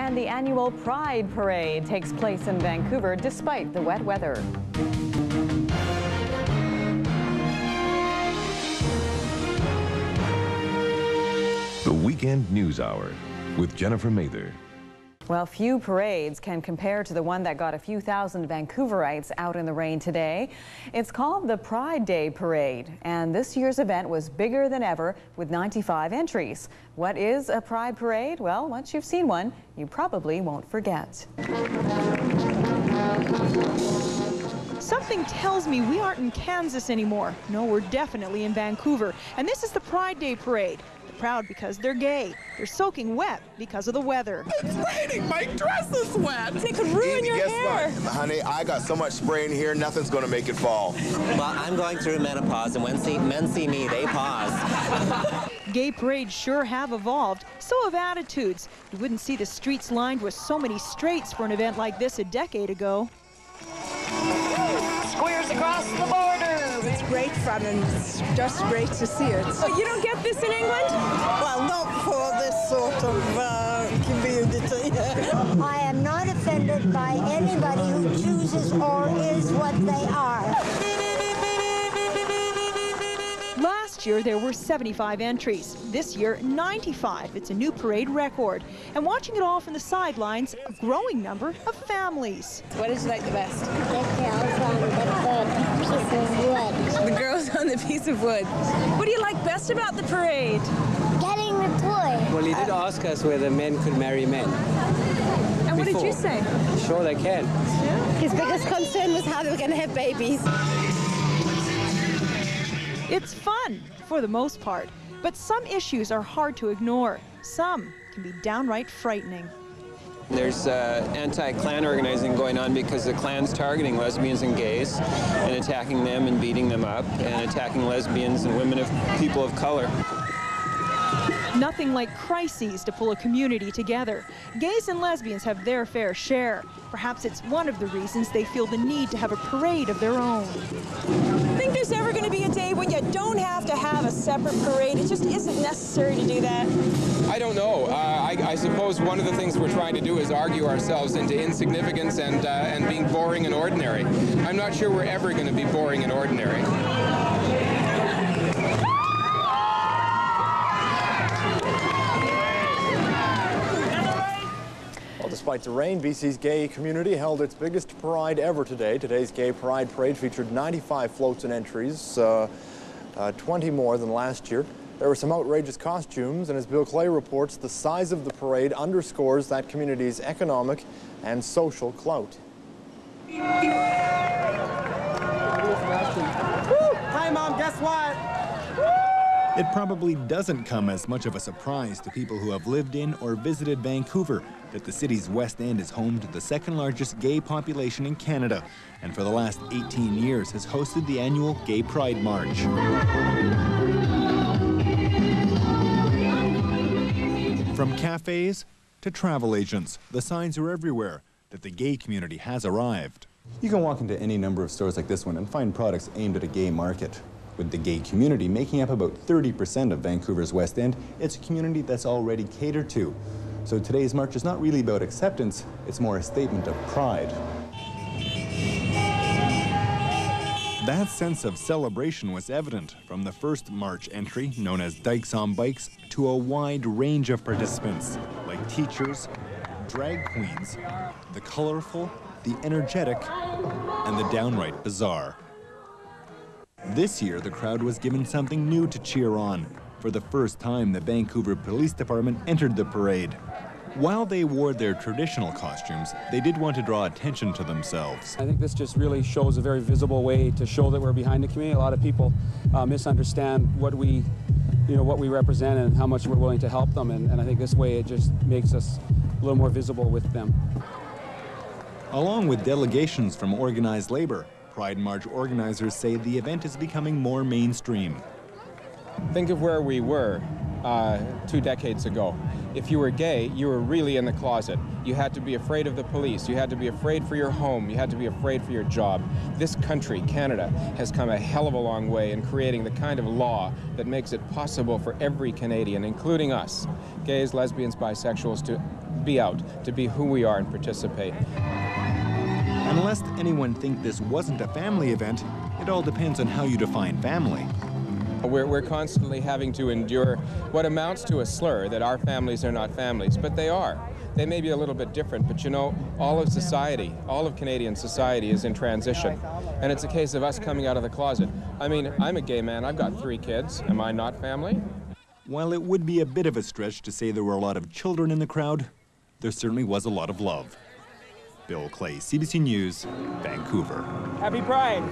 And the annual Pride Parade takes place in Vancouver despite the wet weather. The Weekend News Hour with Jennifer Mather. Well, few parades can compare to the one that got a few thousand Vancouverites out in the rain today. It's called the Pride Day Parade, and this year's event was bigger than ever with 95 entries. What is a Pride Parade? Well, once you've seen one, you probably won't forget. Something tells me we aren't in Kansas anymore. No, we're definitely in Vancouver, and this is the Pride Day Parade. Proud because they're gay. They're soaking wet because of the weather. It's raining. My dress is wet. It could ruin your hair. What? Honey, I got so much spray in here, nothing's going to make it fall. Well, I'm going through menopause, and when men see me, they pause. Gay parades sure have evolved. So have attitudes. You wouldn't see the streets lined with so many straights for an event like this a decade ago. Squares across the border. It's great fun and it's just great to see it. But you don't get this in England? Well, not for this sort of community. I am not offended by anybody who chooses or is what they are. Last year there were 75 entries. This year 95. It's a new parade record. And watching it all from the sidelines, a growing number of families. What did you like the best? The girls on the piece of wood. The girls on the piece of wood. What do you like best about the parade? Getting the toy. Well, he did ask us whether men could marry men. And what did you say? Sure they can. Yeah. His biggest concern was how they were going to have babies. It's fun, for the most part, but some issues are hard to ignore. Some can be downright frightening. There's anti-Klan organizing going on because the Klan's targeting lesbians and gays and attacking them and beating them up and attacking lesbians and women of people of color. Nothing like crises to pull a community together. Gays and lesbians have their fair share. Perhaps it's one of the reasons they feel the need to have a parade of their own. Think there's ever going to be a day when you don't have to have a separate parade? It just isn't necessary to do that. I don't know. I suppose one of the things we're trying to do is argue ourselves into insignificance and being boring and ordinary. I'm not sure we're ever going to be boring and ordinary. Despite the rain, BC's gay community held its biggest parade ever today. Today's Gay Pride Parade featured 95 floats and entries, 20 more than last year. There were some outrageous costumes, and as Bill Clay reports, the size of the parade underscores that community's economic and social clout. Hi, Mom, guess what? It probably doesn't come as much of a surprise to people who have lived in or visited Vancouver that the city's West End is home to the second largest gay population in Canada, and for the last 18 years has hosted the annual Gay Pride March. From cafes to travel agents, the signs are everywhere that the gay community has arrived. You can walk into any number of stores like this one and find products aimed at a gay market. With the gay community making up about 30% of Vancouver's West End, it's a community that's already catered to. So today's march is not really about acceptance, it's more a statement of pride. That sense of celebration was evident from the first march entry, known as Dykes on Bikes, to a wide range of participants, like teachers, drag queens, the colorful, the energetic, and the downright bizarre. This year, the crowd was given something new to cheer on. For the first time, the Vancouver Police Department entered the parade. While they wore their traditional costumes, they did want to draw attention to themselves. I think this just really shows a very visible way to show that we're behind the community. A lot of people misunderstand what we represent and how much we're willing to help them, and I think this way it just makes us a little more visible with them. Along with delegations from organized labor, Pride March organizers say the event is becoming more mainstream. Think of where we were 2 decades ago. if you were gay, you were really in the closet. You had to be afraid of the police. You had to be afraid for your home. You had to be afraid for your job. This country, Canada, has come a hell of a long way in creating the kind of law that makes it possible for every Canadian, including us, gays, lesbians, bisexuals, to be out, to be who we are and participate. And lest anyone think this wasn't a family event, it all depends on how you define family. We're constantly having to endure what amounts to a slur that our families are not families, but they are. They may be a little bit different, but you know, all of society, all of Canadian society is in transition. And it's a case of us coming out of the closet. I mean, I'm a gay man, I've got 3 kids. Am I not family? While it would be a bit of a stretch to say there were a lot of children in the crowd, there certainly was a lot of love. Bill Clay, CBC News, Vancouver. Happy Pride!